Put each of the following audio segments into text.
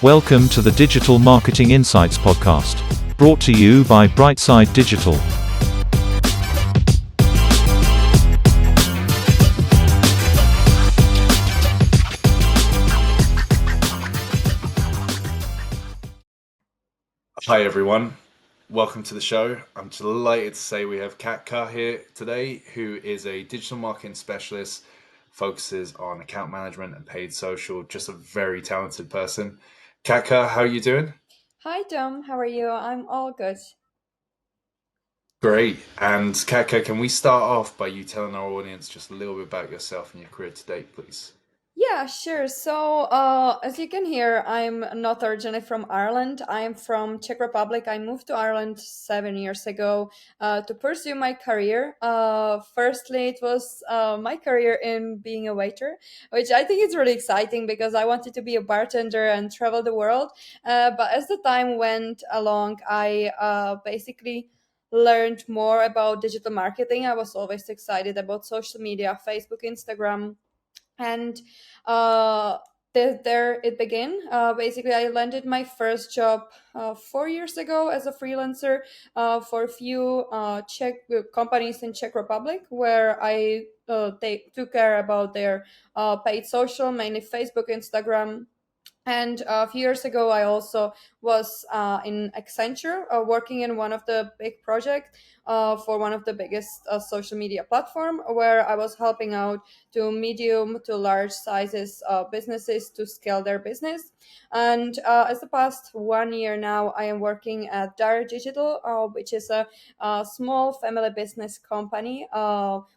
Welcome to the Digital Marketing Insights podcast, brought to you by Brightside Digital. Hi everyone, welcome to the show. I'm delighted to say we have Katka here today, who is a digital marketing specialist, focuses on account management and paid social, just a very talented person. Katka, how are you doing? Hi Tom, how are you? I'm all good. Great. And Katka, can we start off by you telling our audience just a little bit about yourself and your career to date, please? Yeah, sure. So, as you can hear, I'm not originally from Ireland. I'm from Czech Republic. I moved to Ireland 7 years ago to pursue my career. Firstly, it was my career in being a waiter, which I think is really exciting because I wanted to be a bartender and travel the world. But as the time went along, I basically learned more about digital marketing. I was always excited about social media, Facebook, Instagram, and uh, there it began. Basically, I landed my first job 4 years ago as a freelancer for a few Czech companies in Czech Republic, where I took care about their paid social, mainly Facebook, Instagram. And a few years ago, I also was in Accenture, working in one of the big projects for one of the biggest social media platform, where I was helping out to medium to large sizes businesses to scale their business. And as the past 1 year now, I am working at Direct Digital, which is a small family business company,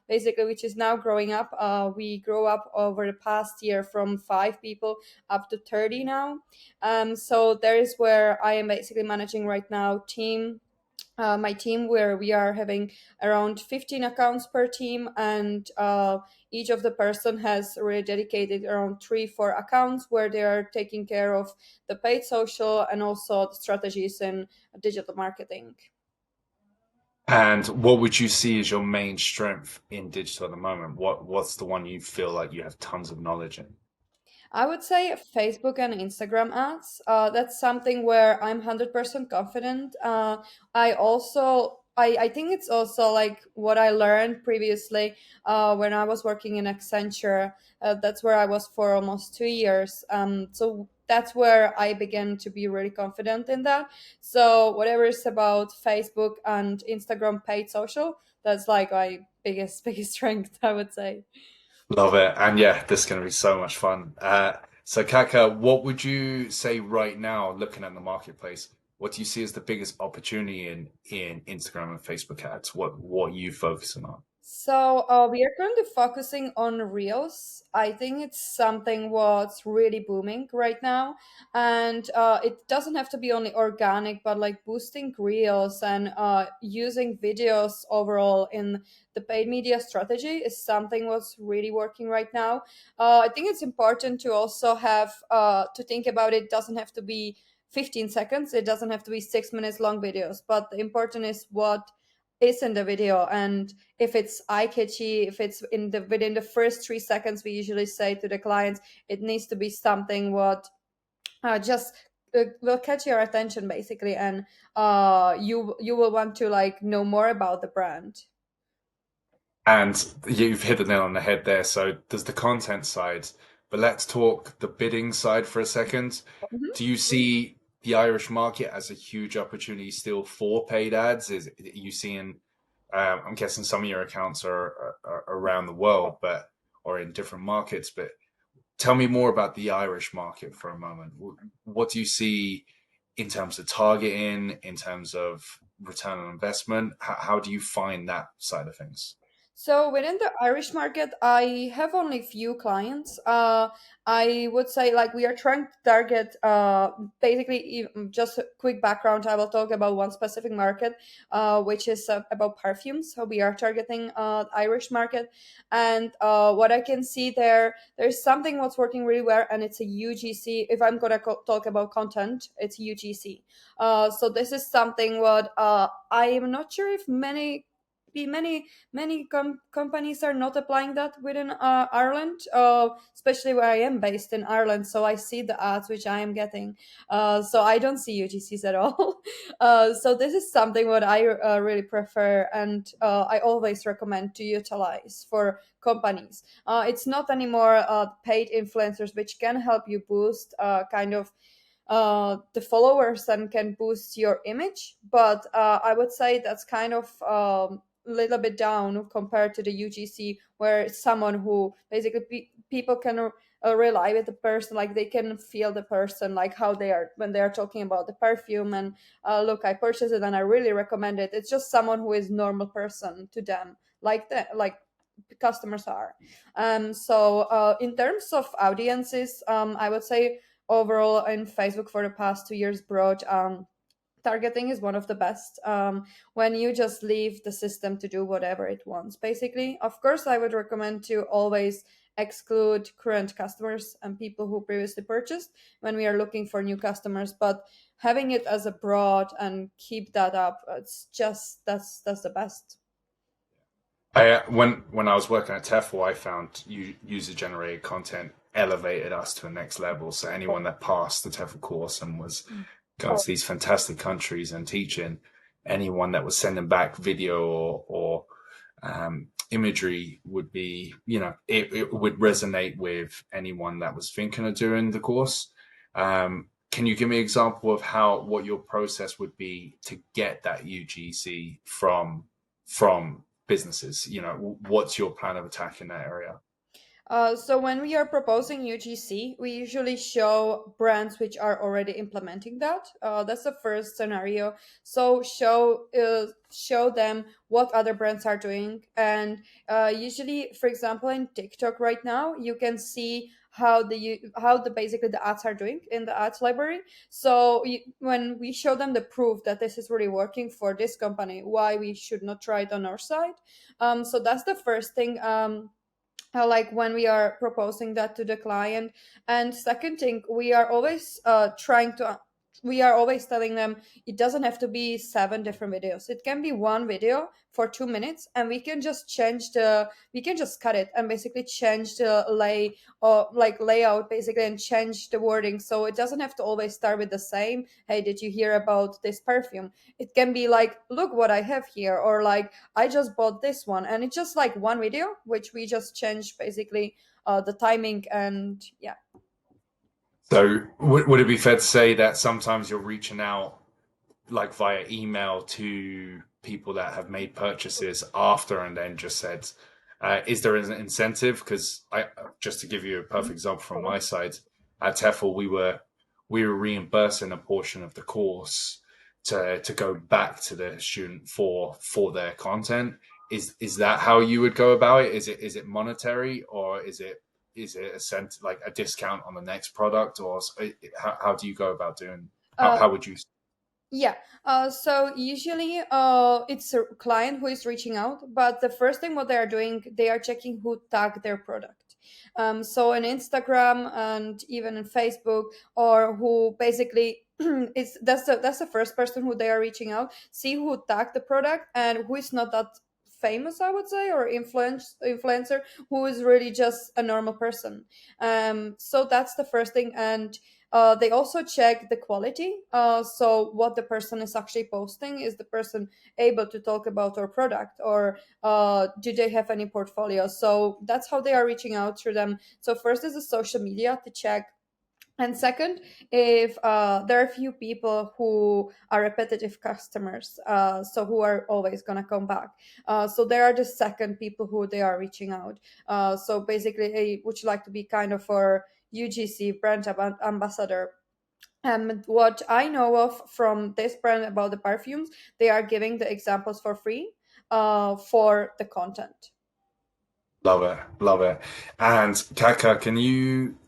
basically, which is now growing up. We grew up over the past year from 5 people up to 30 now. So there is where I am basically managing right now my team, where we are having around 15 accounts per team, and each of the person has really dedicated around 3 4 accounts where they are taking care of the paid social and also the strategies in digital marketing. And what would you see as your main strength in digital at the moment? What's the one you feel like you have tons of knowledge in? I would say Facebook and Instagram ads. That's something where I'm 100% confident. I think it's also like what I learned previously when I was working in Accenture. That's where I was for almost 2 years. So that's where I began to be really confident in that. So whatever is about Facebook and Instagram paid social, that's like my biggest strength, I would say. Love it. And yeah, this is going to be so much fun. So Kaka, what would you say right now, looking at the marketplace, what do you see as the biggest opportunity in Instagram and Facebook ads? What are you focusing on? So we are currently focusing on reels. I think it's something what's really booming right now, and it doesn't have to be only organic, but like boosting reels and using videos overall in the paid media strategy is something what's really working right now. I think it's important to also have to think about it. Doesn't have to be 15 seconds. It doesn't have to be 6 minutes long videos, but the important is what is in the video, and if it's eye catchy, if it's in the within the first 3 seconds, we usually say to the clients it needs to be something what just will catch your attention basically, and you will want to like know more about the brand. And you've hit the nail on the head there. So there's the content side, but let's talk the bidding side for a second. Do you see the Irish market as a huge opportunity still for paid ads? Is are you seeing? I'm guessing some of your accounts are around the world, but or in different markets. But tell me more about the Irish market for a moment. What do you see in terms of targeting, in terms of return on investment? How do you find that side of things? So within the Irish market, I have only few clients. I would say like we are trying to target basically just a quick background. I will talk about one specific market, which is about perfumes. So we are targeting Irish market, and what I can see there, there's something what's working really well, and it's a UGC. If I'm gonna talk about content, it's UGC. So this is something what I am not sure if many many companies are not applying that within Ireland, especially where I am based in Ireland. So I see the ads which I am getting. So I don't see UGCs at all. So this is something what I really prefer, and I always recommend to utilize for companies. It's not anymore paid influencers, which can help you boost kind of the followers and can boost your image. But I would say that's kind of little bit down compared to the UGC, where it's someone who basically people can rely with the person, like they can feel the person, like how they are when they are talking about the perfume, and look, I purchased it and I really recommend it. It's just someone who is normal person to them, like that, like customers are. So in terms of audiences, I would say overall in Facebook for the past 2 years, broad targeting is one of the best, when you just leave the system to do whatever it wants, basically. Of course, I would recommend to always exclude current customers and people who previously purchased when we are looking for new customers, but having it as a broad and keep that up, it's just that's the best. When I was working at TEFL, I found user generated content elevated us to the next level. So anyone that passed the TEFL course and was going to these fantastic countries and teaching, anyone that was sending back video or imagery would be, it would resonate with anyone that was thinking of doing the course. Can you give me an example of what your process would be to get that UGC from businesses? What's your plan of attack in that area? So when we are proposing UGC, we usually show brands which are already implementing that. That's the first scenario. So show them what other brands are doing, and usually, for example, in TikTok right now, you can see how the basically the ads are doing in the ads library. So when we show them the proof that this is really working for this company, why we should not try it on our side. So that's the first thing. Like when we are proposing that to the client. And second thing, we are always telling them it doesn't have to be 7 different videos. It can be one video for 2 minutes, and we can just cut it and basically change the layout basically, and change the wording. So it doesn't have to always start with the same, hey, did you hear about this perfume? It can be like, look what I have here, or like, I just bought this one, and it's just like one video, which we just changed basically the timing, and yeah. So would it be fair to say that sometimes you're reaching out like via email to people that have made purchases after and then just said, is there an incentive? Because just to give you a perfect example from my side, at TEFL, we were reimbursing a portion of the course to go back to the student for their content. Is that how you would go about it? Is it monetary, or is it like a discount on the next product, or how do you go about doing? How would you? Yeah. So usually it's a client who is reaching out, but the first thing what they are doing, they are checking who tagged their product. So on Instagram and even in Facebook, or who basically that's the first person who they are reaching out. See who tagged the product and who is not that famous, I would say, or influencer, who is really just a normal person. So that's the first thing. And they also check the quality. So what the person is actually posting, is the person able to talk about our product, or do they have any portfolio? So that's how they are reaching out to them. So first is the social media to check. And second, if there are a few people who are repetitive customers, so who are always going to come back. So there are the second people who they are reaching out. So basically, hey, would you like to be kind of our UGC brand ambassador? And what I know of from this brand about the perfumes, they are giving the examples for free for the content. Love it, love it. And Katka, can you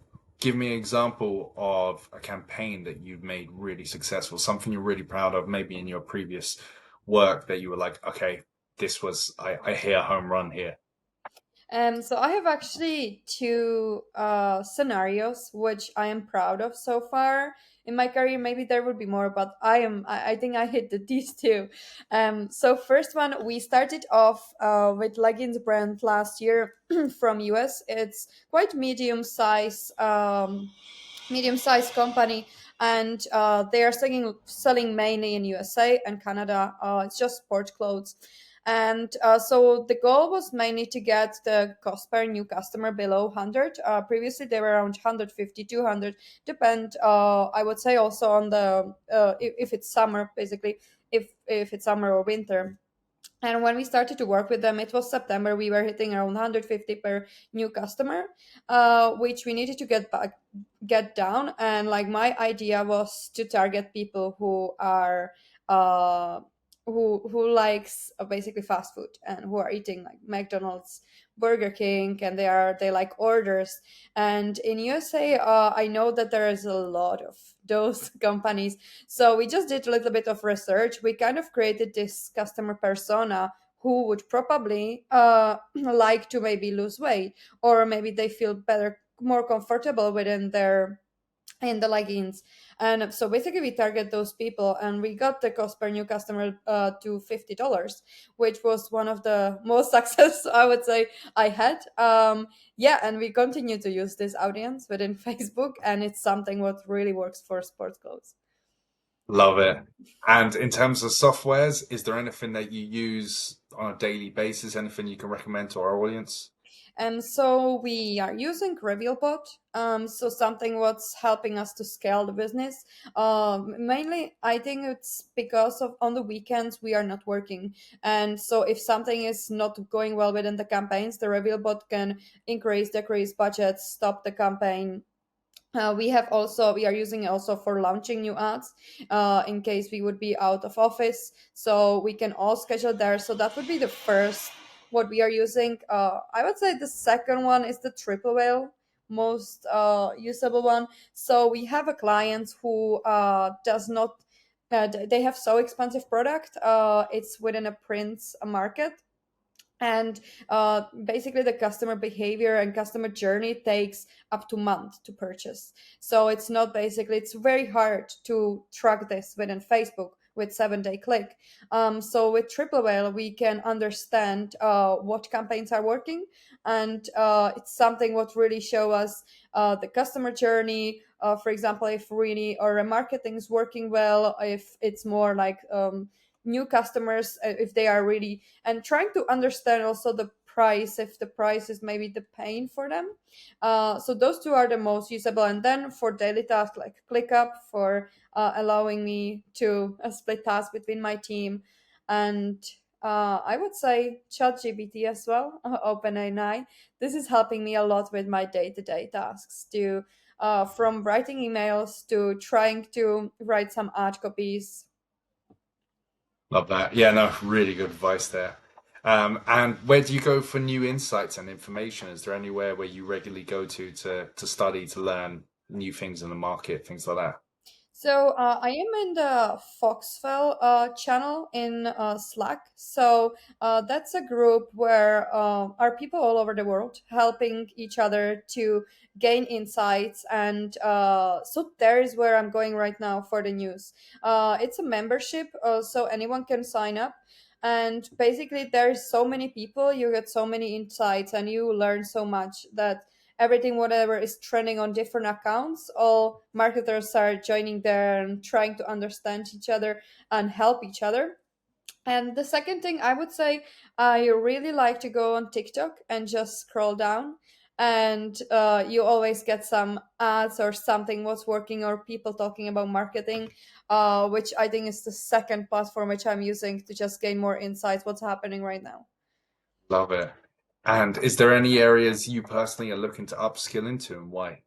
give me an example of a campaign that you've made really successful, something you're really proud of, maybe in your previous work that you were like, okay, this was I hit a home run here? So I have actually two scenarios which I am proud of so far in my career. Maybe there would be more, but I think I hit these two. So first one, we started off with leggings brand last year from US. It's quite medium-sized company, and they are selling mainly in USA and Canada. It's just sport clothes, and so the goal was mainly to get the cost per new customer below 100. Previously, they were around 150, 200, depend. I would say also on the if it's summer, basically, if it's summer or winter. And when we started to work with them, it was September. We were hitting around 150 per new customer, which we needed to get down. And like my idea was to target people who are uh, who likes basically fast food and who are eating like McDonald's, Burger King, and they like orders. And in USA, I know that there is a lot of those companies, so we just did a little bit of research. We kind of created this customer persona who would probably like to maybe lose weight, or maybe they feel better, more comfortable within their in the leggings. And so basically we target those people, and we got the cost per new customer to $50, which was one of the most success I would say I had. Yeah, and we continue to use this audience within Facebook, and it's something what really works for sports clothes. Love it. And in terms of softwares, is there anything that you use on a daily basis? Anything you can recommend to our audience? And so we are using RevealBot. So something what's helping us to scale the business. Mainly, I think it's because of on the weekends we are not working, and so if something is not going well within the campaigns, the RevealBot can increase, decrease budgets, stop the campaign. We are using it also for launching new ads in case we would be out of office, so we can all schedule there. So that would be the first what we are using. I would say the second one is the triple whale, most usable one. So we have a client who does not they have so expensive product, it's within a print market, and basically the customer behavior and customer journey takes up to month to purchase. So it's not basically, it's very hard to track this within Facebook with 7-day click. So with triple whale we can understand what campaigns are working, and it's something what really show us the customer journey. For example, if really our marketing is working well, if it's more like new customers, if they are really, and trying to understand also the price, if the price is maybe the pain for them. So those two are the most usable. And then for daily tasks like ClickUp for allowing me to split tasks between my team, and I would say ChatGPT as well, OpenAI. This is helping me a lot with my day-to-day tasks, to from writing emails to trying to write some ad copies. Love that. Yeah, no, really good advice there. And where do you go for new insights and information? Is there anywhere where you regularly go to study, to learn new things in the market, things like that? So I am in the Foxfell channel in Slack. So that's a group where are people all over the world helping each other to gain insights, and so there is where I'm going right now for the news. It's a membership, so anyone can sign up. And basically, there's so many people, you get so many insights, and you learn so much that everything whatever is trending on different accounts, all marketers are joining there and trying to understand each other and help each other. And the second thing I would say, I really like to go on TikTok and just scroll down, and you always get some ads or something what's working, or people talking about marketing, which I think is the second platform which I'm using to just gain more insights what's happening right now. Love it. And is there any areas you personally are looking to upskill into, and why?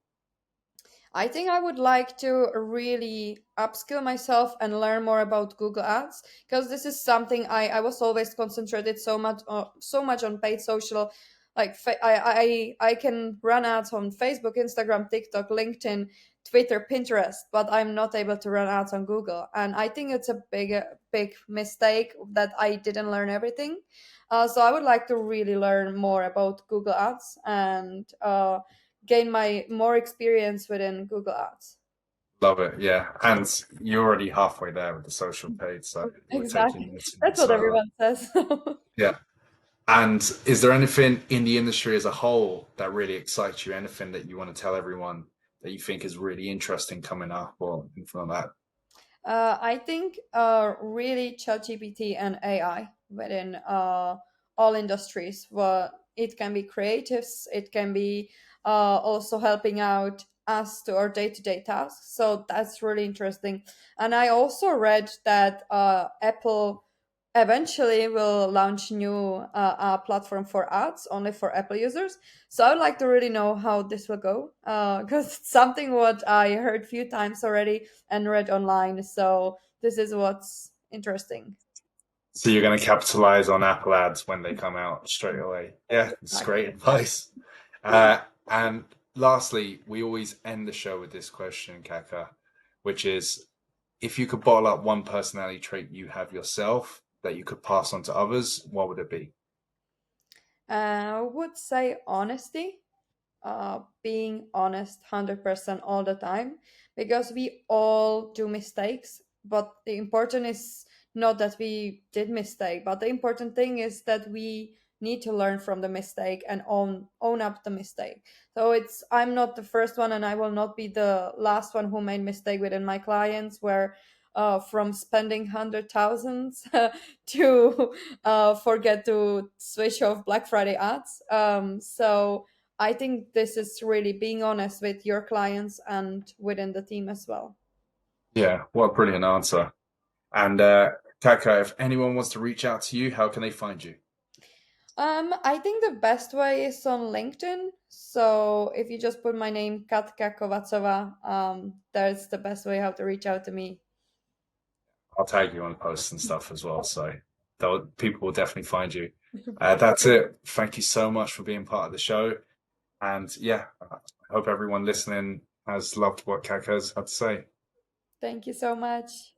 I think I would like to really upskill myself and learn more about Google Ads, because this is something I was always concentrated so much on paid social. Like I can run ads on Facebook, Instagram, TikTok, LinkedIn Twitter, Pinterest, but I'm not able to run ads on Google. And I think it's a big mistake that I didn't learn everything. So I would like to really learn more about Google Ads and gain my more experience within Google Ads. Love it, yeah. And you're already halfway there with the social page, so it would take you Exactly. minutes and That's minutes what further. everyone says. Yeah. And is there anything in the industry as a whole that really excites you? Anything that you want to tell everyone that you think is really interesting coming up or anything like that? I think really ChatGPT and AI within all industries. Well, it can be creatives, it can be also helping out us to our day-to-day tasks. So that's really interesting. And I also read that Apple eventually will launch new platform for ads only for Apple users. So I would like to really know how this will go because it's something what I heard few times already and read online. So this is what's interesting. So you're going to capitalize on Apple ads when they come out straight away. Yeah, it's great Exactly. advice. And lastly, we always end the show with this question, Kaka, which is if you could bottle up one personality trait you have yourself that you could pass on to others, what would it be? I would say honesty, being honest 100% all the time, because we all do mistakes. But the important is not that we did mistake, but the important thing is that we need to learn from the mistake and own up the mistake. So it's I'm not the first one, and I will not be the last one who made mistake within my clients where. From spending hundred thousands to forget to switch off Black Friday ads. So I think this is really being honest with your clients and within the team as well. Yeah, what a brilliant answer. And Kaka, if anyone wants to reach out to you, how can they find you? I think the best way is on LinkedIn. So if you just put my name, Katka Kovacova, that's the best way how to reach out to me. I'll tag you on posts and stuff as well, so people will definitely find you. That's it. Thank you so much for being part of the show. And yeah, I hope everyone listening has loved what Kaka's had to say. Thank you so much.